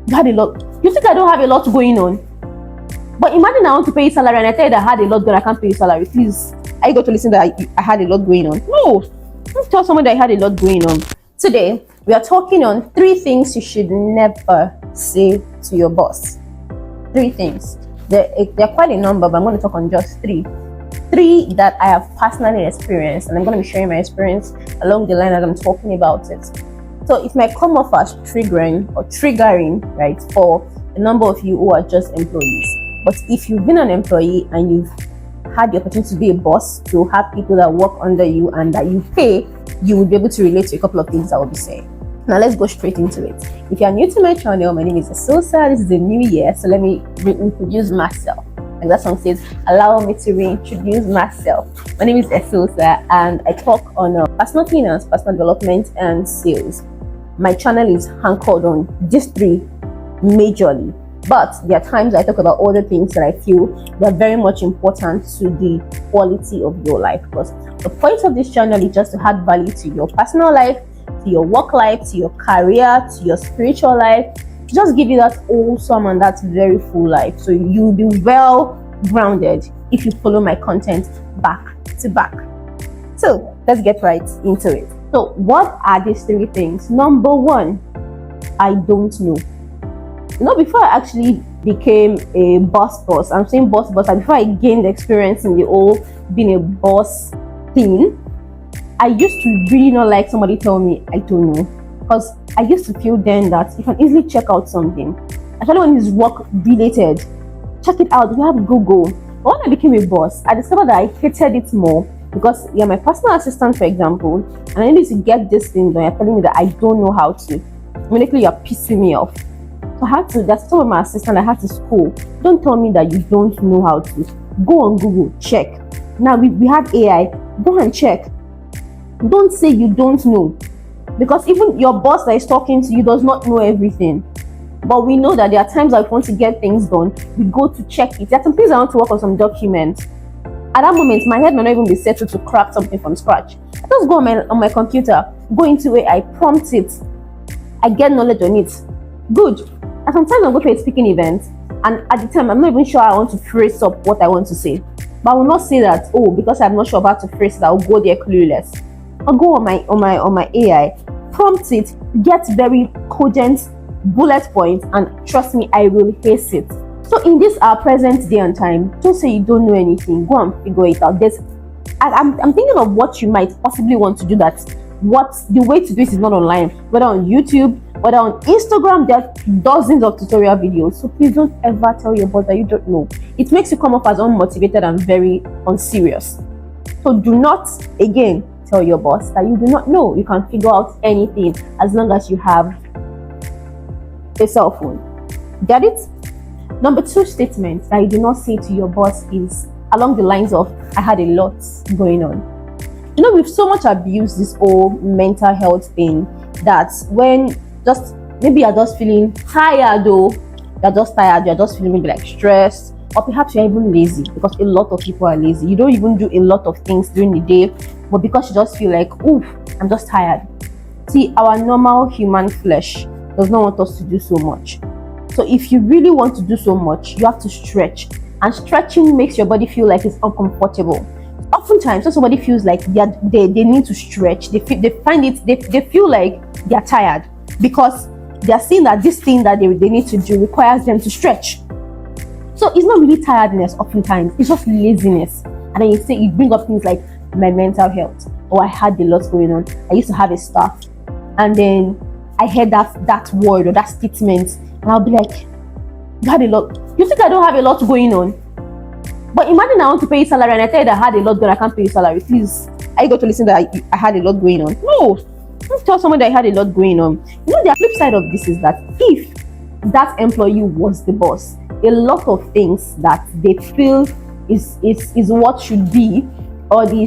You had a lot. You think I don't have a lot going on? But imagine I want to pay you salary and I tell you that I had a lot going, I can't pay you salary. Please, are you going to listen that I had a lot going on? No. Don't tell someone that I had a lot going on. Today, we are talking on 3 things you should never say to your boss. 3 things. They're quite a number, but I'm going to talk on just 3. 3 that I have personally experienced, and I'm going to be sharing my experience along the line as I'm talking about it. So it might come off as triggering, right, for a number of you who are just employees. But if you've been an employee and you've had the opportunity to be a boss, to have people that work under you and that you pay, you will be able to relate to a couple of things I will be saying. Now let's go straight into it. If you are new to my channel, my name is Esosa. This is the new year, so let me reintroduce myself. Like that song says, allow me to reintroduce myself. My name is Esosa and I talk on personal finance, personal development and sales. My channel is anchored on these 3 majorly, but there are times I talk about other things that I feel they're very much important to the quality of your life, because the point of this channel is just to add value to your personal life, to your work life, to your career, to your spiritual life, to just give you that awesome and that very full life, so you'll be well grounded if you follow my content back to back. So let's get right into it. So what are these 3 things? Number 1, I don't know. Before I actually became a boss, I'm saying boss, and before I gained experience in the whole being a boss thing, I used to really not like somebody tell me I don't know, because I used to feel then that you can easily check out something, especially when it's work related. Check it out, you have Google. But when I became a boss, I discovered that I hated it more, because you're my personal assistant, for example, and I need to get this thing done. You're telling me that I don't know how to. Immediately you're pissing me off. So I had to, that's some of my assistant, I had to school. Don't tell me that you don't know how to. Go on Google, check. Now we have AI, go and check. Don't say you don't know, because even your boss that is talking to you does not know everything. But we know that there are times that we want to get things done, we go to check it. There are some things I want to work on, some documents. At that moment, my head might not even be settled to craft something from scratch. I just go on my computer, go into AI, prompt it, I get knowledge on it. Good. And sometimes I'll go to a speaking event, and at the time, I'm not even sure I want to phrase up what I want to say. But I will not say that, because I'm not sure about to phrase it, I'll go there clueless. I'll go on my AI, prompt it, get very cogent bullet points, and trust me, I will ace it. So in this our present day and time, don't say you don't know anything. Go and figure it out. I'm thinking of what you might possibly want to do. The way to do it is not online, whether on YouTube, whether on Instagram. There are dozens of tutorial videos. So please don't ever tell your boss that you don't know. It makes you come off as unmotivated and very unserious. So do not, again, tell your boss that you do not know. You can figure out anything as long as you have a cell phone. Get it? Number 2 statement that you do not say to your boss is along the lines of, I had a lot going on. We've so much abused this whole mental health thing that when just maybe you're just feeling tired, you're just feeling maybe like stressed, or perhaps you're even lazy, because a lot of people are lazy. You don't even do a lot of things during the day, but because you just feel like, oof, I'm just tired. See, our normal human flesh does not want us to do so much. So if you really want to do so much, you have to stretch, and stretching makes your body feel like it's uncomfortable. Oftentimes, when somebody feels like they need to stretch, they feel like they're tired, because they're seeing that this thing that they need to do requires them to stretch. So it's not really tiredness oftentimes, it's just laziness. And then you bring up things like my mental health, or I had a lot going on. I used to have a staff, and then I heard that word or that statement, and I'll be like, you had a lot. You think I don't have a lot going on? But imagine I want to pay you salary and I tell you that I had a lot going, I can't pay you salary. Please, are you going to listen that I had a lot going on? No. Don't tell someone that I had a lot going on. The flip side of this is that if that employee was the boss, a lot of things that they feel is what should be, or the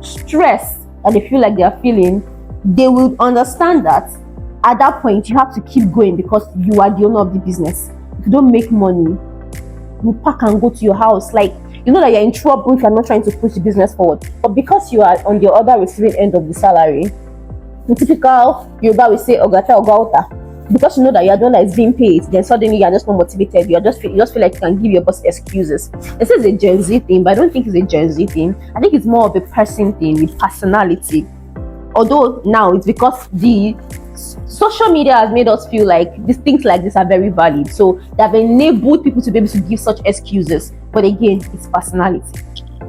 stress that they feel like they are feeling, they will understand that at that point you have to keep going, because you are the owner of the business. If you don't make money, you pack and go to your house. Like, you know that you're in trouble if you're not trying to push the business forward. But because you are on the other receiving end of the salary, the typical Yoruba will say, Ogata Ogauta. because you know that you are the one that is being paid, then suddenly you are just not motivated. You just feel like you can give your boss excuses. This is a Gen Z thing, but I don't think it's a Gen Z thing. I think it's more of a person thing with personality. Although now it's because the social media has made us feel like these things like this are very valid. So they have enabled people to be able to give such excuses. But again, it's personality.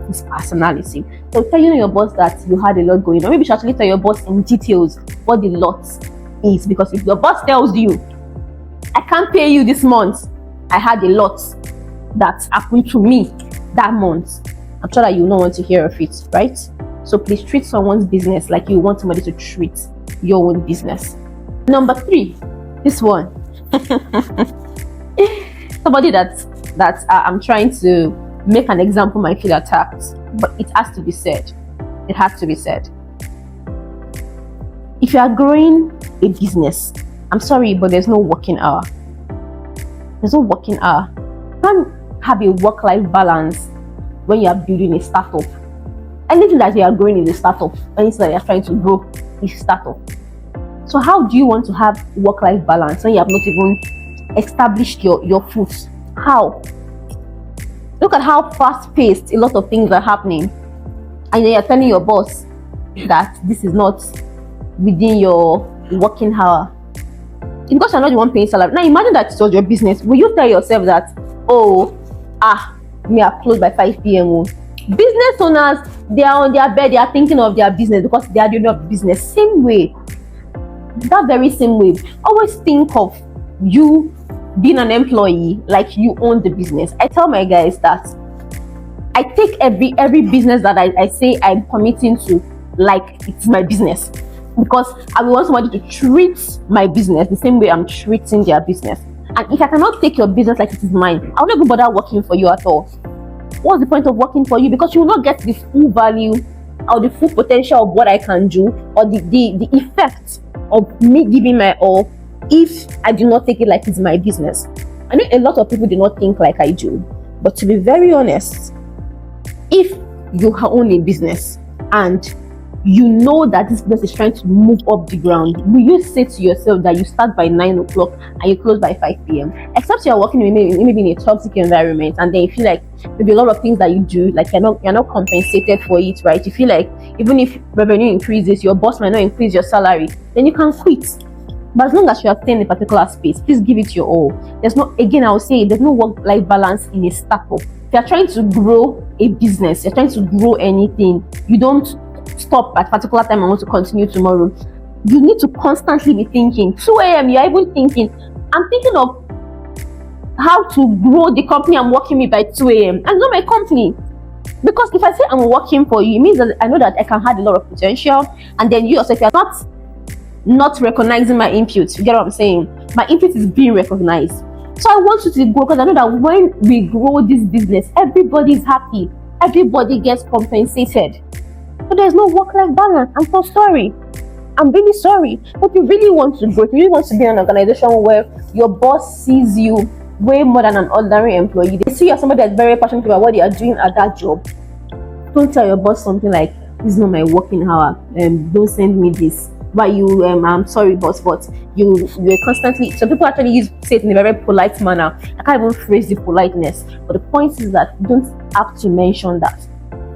It's personality. So telling your boss that you had a lot going on, maybe you should actually tell your boss in details what the lot is. Because if your boss tells you, I can't pay you this month, I had a lot that happened to me that month, I'm sure that you don't want to hear of it, right? So please treat someone's business like you want somebody to treat your own business. Number 3, this one. Somebody that I'm trying to make an example might feel attacked, but it has to be said. It has to be said. If you are growing a business, I'm sorry, but there's no working hour. There's no working hour. You can't have a work-life balance when you are building a startup. Anything that you are growing in a startup, anything that you are trying to grow is startup. So how do you want to have work-life balance when you have not even established your foot? How? Look at how fast-paced a lot of things are happening, and then you're telling your boss that this is not within your working hour. It's because you're not the one paying salary. Now imagine that it was your business. Will you tell yourself that, me are closed by 5 p.m. Business owners, they are on their bed, they are thinking of their business because they are doing of business. Same way. That very same way. Always think of you being an employee like you own the business. I tell my guys that I take every business that I say I'm committing to like it's my business, because I want somebody to treat my business the same way I'm treating their business. And if I cannot take your business like it is mine, I won't even bother working for you at all. What's the point of working for you? Because you will not get the full value or the full potential of what I can do, or the effect of me giving my all if I do not take it like it's my business. I know a lot of people do not think like I do, but to be very honest, if you own a business and you know that this business is trying to move up the ground, will you say to yourself that you start by 9 o'clock and you close by 5 p.m.? Except you're working maybe in a toxic environment, and then you feel like maybe a lot of things that you do, like you're not compensated for it, right? You feel like even if revenue increases, your boss might not increase your salary, then you can quit. But as long as you are staying in a particular space, please give it your all. There's no work-life balance in a startup. If you're trying to grow a business, you're trying to grow anything, you don't stop at a particular time and want to continue tomorrow. You need to constantly be thinking. 2 a.m. you're even thinking, I'm thinking of how to grow the company I'm working with by 2 a.m. and not my company. Because if I say I'm working for you, it means that I know that I can have a lot of potential, and then you yourself, if you're not recognizing my input, you get what I'm saying? My input is being recognized. So I want you to grow, because I know that when we grow this business, everybody is happy, everybody gets compensated. But there's no work-life balance. I'm so sorry. I'm really sorry. But if you really want to grow, if you really want to be in an organization where your boss sees you way more than an ordinary employee, they see you as somebody that's very passionate about what they are doing at that job. Don't tell your boss something like, this is not my working hour, don't send me this. Why you I'm sorry boss, but you're constantly, some people actually say it in a very polite manner. I can't even phrase the politeness, but the point is that you don't have to mention that.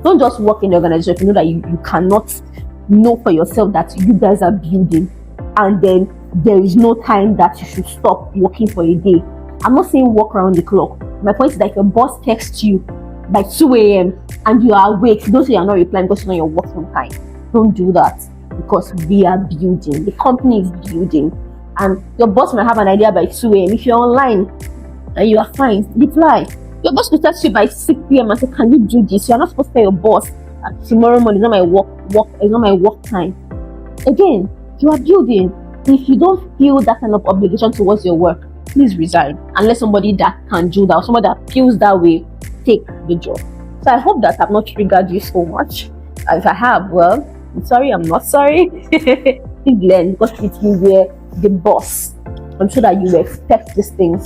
Don't just work in the organization if you know that you cannot know for yourself that you guys are building, and then there is no time that you should stop working for a day. I'm not saying work around the clock. My point is that if your boss texts you by 2 a.m. and you are awake, don't say you're not replying because you know your working time. Don't do that, because we are building. The company is building, and your boss might have an idea by 2 a.m. If you're online and you are fine, reply. Your boss will text you by 6 p.m. and say, can you do this? You're not supposed to tell your boss tomorrow morning, it's not my work time. Again, you are building. If you don't feel that kind of obligation towards your work, please resign. Unless somebody that can do that, or somebody that feels that way, take the job. So I hope that I've not triggered you so much. If I have, well, I'm sorry, I'm not sorry. Please learn, because if you were the boss, I'm sure that you expect these things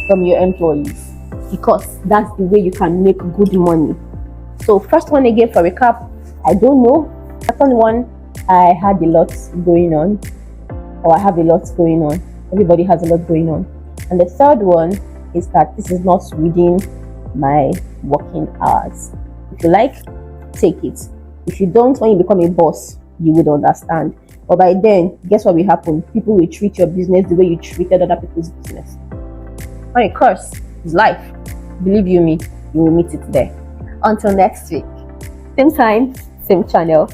from your employees, because that's the way you can make good money. So first one again for recap, I don't know. Second one, I had a lot going on, or I have a lot going on. Everybody has a lot going on. And the third one is that this is not within my working hours. If you like, take it. If you don't, when you become a boss, you would understand. But by then, guess what will happen? People will treat your business the way you treated other people's business. And of course, it's life. Believe you me, you will meet it there. Until next week. Same time, same channel.